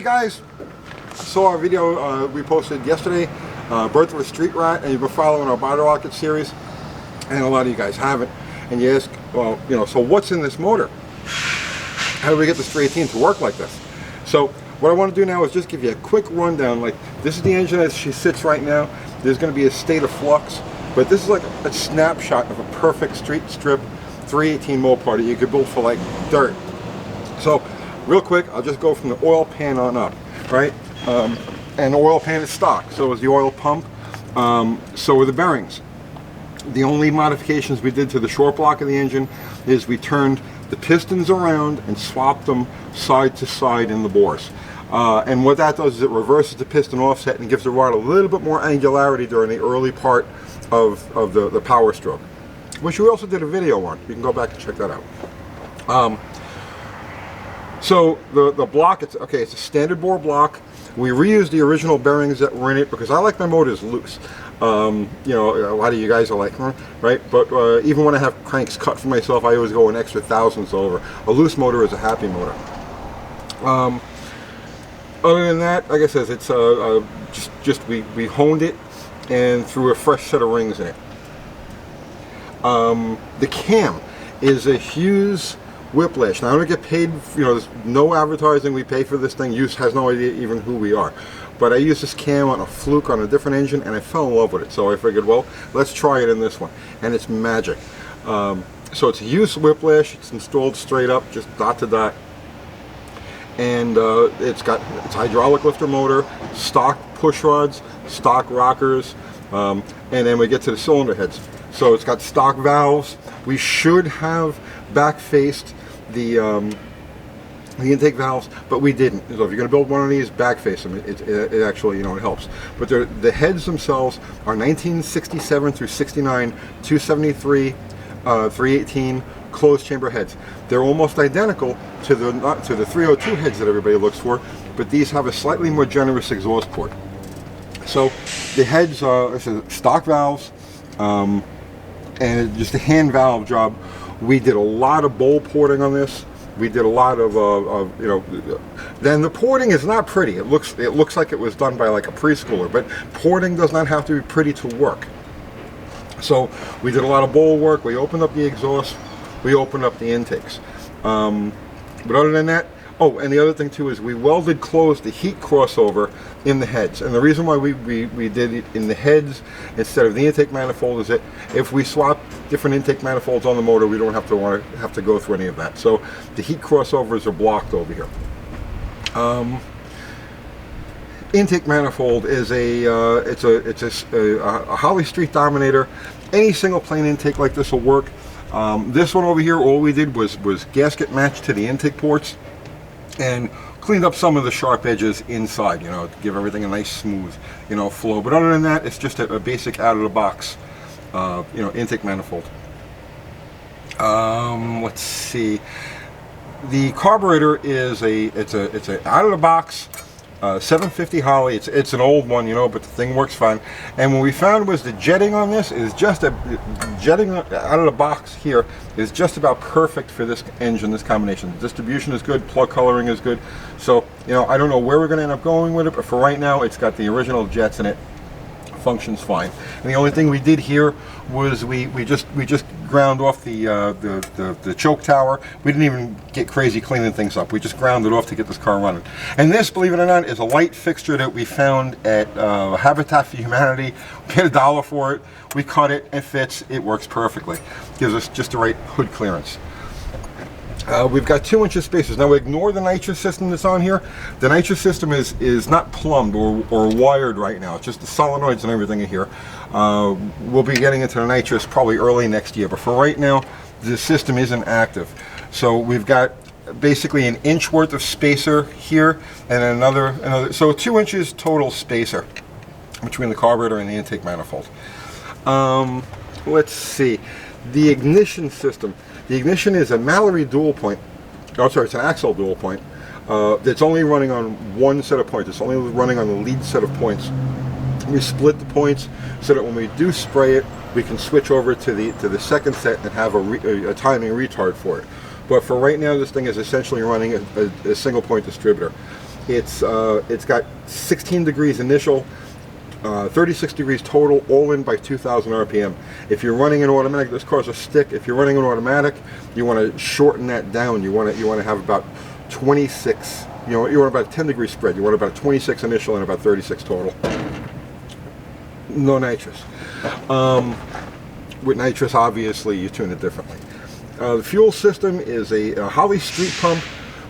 guys, saw our video we posted yesterday, Birth of a Street Rat, and you've been following our Bottle Rocket series, and a lot of you guys haven't. And you ask, well, you know, so what's in this motor? How do we get this 318 to work like this? So what I want to do now is just give you a quick rundown. Like, this is the engine as she sits right now. There's going to be a state of flux, but this is like a snapshot of a perfect street strip 318 Mopar that you could build for like dirt. So real quick, I'll just go from the oil pan on up, right? And the oil pan is stock, so is the oil pump, so are the bearings. The only modifications we did to the short block of the engine is we turned the pistons around and swapped them side to side in the bores. And what that does is it reverses the piston offset and gives the rod a little bit more angularity during the early part of the power stroke, which we also did a video on. You can go back and check that out. So the block, it's a standard bore block. We reused the original bearings that were in it because I like my motors loose. You know, a lot of you guys are like, right? But even when I have cranks cut for myself, I always go an extra thousandths over. A loose motor is a happy motor. Other than that, like I said, it's we honed it and threw a fresh set of rings in it. The cam is a Hughes Whiplash. Now I don't get paid, you know, there's no advertising we pay for this thing. Hughes has no idea even who we are. But I used this cam on a Fluke on a different engine and I fell in love with it. So I figured, well, let's try it in this one. And it's magic. So it's a Hughes Whiplash. It's installed straight up, just dot to dot. And it's hydraulic lifter motor, stock push rods, stock rockers, and then we get to the cylinder heads. So it's got stock valves. We should have back-faced the intake valves, but we didn't. So if you're going to build one of these, back-face them. It actually, you know, it helps. But the heads themselves are 1967 through 69, 273, 318 closed chamber heads. They're almost identical to the 302 heads that everybody looks for, but these have a slightly more generous exhaust port. So the heads are stock valves, and just a hand valve job. We did a lot of bowl porting on this. We did a lot of you know. Then the porting is not pretty. It looks like it was done by like a preschooler, but porting does not have to be pretty to work. So we did a lot of bowl work. We opened up the exhaust. We opened up the intakes. But other than that, oh, and the other thing too is we welded closed the heat crossover in the heads. And the reason why we did it in the heads instead of the intake manifold is that if we swap different intake manifolds on the motor, we don't have to go through any of that. So the heat crossovers are blocked over here. Intake manifold is a Holly Street Dominator. Any single plane intake like this will work. This one over here, all we did was gasket matched to the intake ports and cleaned up some of the sharp edges inside, you know, to give everything a nice smooth, you know, flow. But other than that, it's just a basic out of the box, you know, intake manifold. Let's see. The carburetor is it's a out of the box 750 Holly. It's an old one, you know, but the thing works fine. And what we found was the jetting on this is just jetting out of the box here is just about perfect for this engine, this combination. The distribution is good, plug coloring is good. So, you know, I don't know where we're going to end up going with it, but for right now, it's got the original jets in it. Functions fine. And the only thing we did here was we just ground off the choke tower. We didn't even get crazy cleaning things up. We just ground it off to get this car running. And this, believe it or not, is a light fixture that we found at Habitat for Humanity. We paid $1 for it. We cut it. It fits. It works perfectly. Gives us just the right hood clearance. We've got 2-inch spacers. Now ignore the nitrous system that's on here. The nitrous system is not plumbed or wired right now. It's just the solenoids and everything in here. We'll be getting into the nitrous probably early next year, but for right now, the system isn't active. So we've got basically an inch worth of spacer here and another, so 2 inches total spacer between the carburetor and the intake manifold. Let's see. The ignition system. The ignition is a Mallory dual point. Oh, sorry, it's an Axle dual point. That's only running on one set of points. It's only running on the lead set of points. We split the points so that when we do spray it, we can switch over to the second set and have a timing retard for it. But for right now, this thing is essentially running a single point distributor. It's got 16 degrees initial, 36 degrees total, all in by 2,000 RPM. If you're running an automatic, this car's a stick. If you're running an automatic, you want to shorten that down. You want to have about 26. You want about a 10 degree spread. You want about 26 initial and about 36 total. No nitrous. With nitrous, obviously, you tune it differently. The fuel system is a Holly Street pump.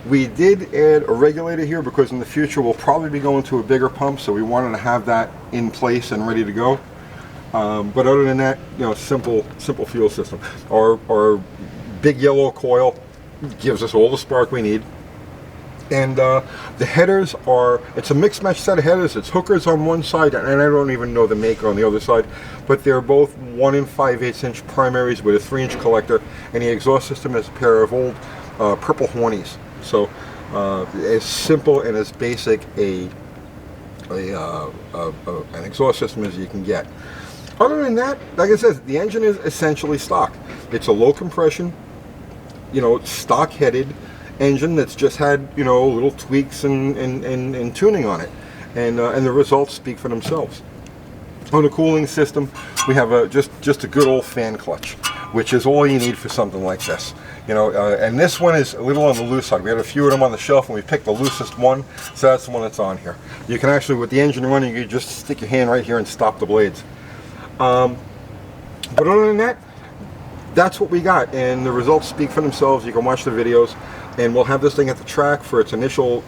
We did add a regulator here because in the future we'll probably be going to a bigger pump, so we wanted to have that in place and ready to go. But other than that, simple fuel system. Our big yellow coil gives us all the spark we need. And the headers it's a mixed match set of headers. It's hookers on one side, and I don't even know the maker on the other side, but they're both 1 5/8 inch primaries with a 3-inch collector, and the exhaust system is a pair of old purple hornies. So as simple and as basic an exhaust system as you can get. Other than that, like I said, the engine is essentially stock. It's a low compression, stock headed engine that's just had little tweaks and tuning on it, and the results speak for themselves. On the cooling system, we have just a good old fan clutch, which is all you need for something like this. And this one is a little on the loose side. We had a few of them on the shelf, and we picked the loosest one, so that's the one that's on here. You can actually, with the engine running, you just stick your hand right here and stop the blades. But other than that, that's what we got, and the results speak for themselves. You can watch the videos, and we'll have this thing at the track for its initial,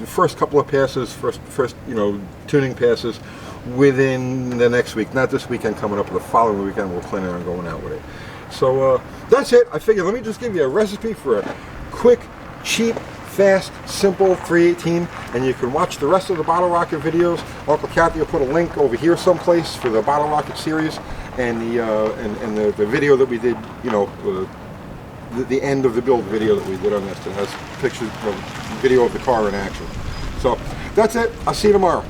first couple of passes, first tuning passes within the next week. Not this weekend coming up, but the following weekend we're planning on going out with it. So that's it. I figured let me just give you a recipe for a quick, cheap, fast, simple 318, and you can watch the rest of the Bottle Rocket videos. Uncle Kathy will put a link over here someplace for the Bottle Rocket series and the video that we did, the end of the build video that we did on this that has pictures, video of the car in action. So that's it. I'll see you tomorrow.